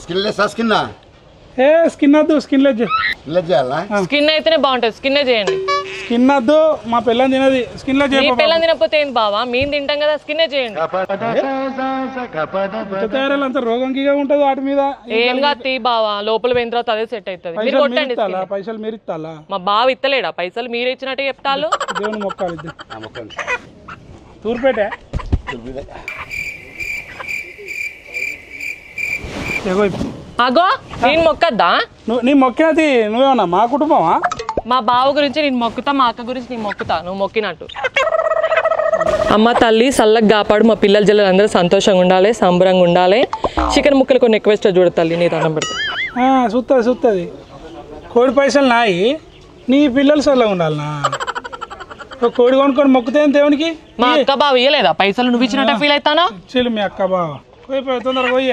ఏ skin వద్దు, skin skin అయితేనే బాగుంటది, స్కిన్ చేయండి. స్కిన్ వద్దు, మా పిల్లని తినది. స్కిన్ లో మీ పిల్లని తినకపోతే ఏంది బావా, మేము తింటాం కదా, స్కిన్ చేయండి. అంత రోగంకిగా ఉంటది వాటి మీద. ఏం కాదు తీ బావా, లోపల పోయిన తర్వాత అదే సెట్ అవుతుంది. మీరు కొట్టండి. పైసలు మీరు ఇస్తాలా? మా బావ ఇత్తలేడా పైసలు, మీరు ఇచ్చినట్టే చెప్తాను. దేవుని మొక్కాలి. తూర్పేట అగో నేను మొక్కద్దా? నీ మొక్కినది నువ్వేమన్నా మా కుటుంబమా? మా బావ గురించి నేను మొక్కుతా, మా అక్క గురించి నేను మొక్కుతా, నువ్వు మొక్కినట్టు. అమ్మ తల్లి సల్లగా కాపాడు, మా పిల్లల జల్లలు అందరూ సంతోషంగా ఉండాలి, సంబరంగా ఉండాలి. చికెన్ ముక్కలు కొన్ని ఎక్కువ ఇష్టం చూడ తల్లి, నీ దండం పెడతా. చూస్తుంది కోడి పైసలు నాయి, నీ పిల్లలు సల్లగా ఉండాలనా? కోడి కొనుక్కొని మొక్కుతే దేవునికి. మా అక్క బావ ఇయ్యలేదా పైసలు, నువ్వు ఇచ్చినట్టే ఫీల్ అవుతానా? మీ అక్క బావ తొందరగా పోయి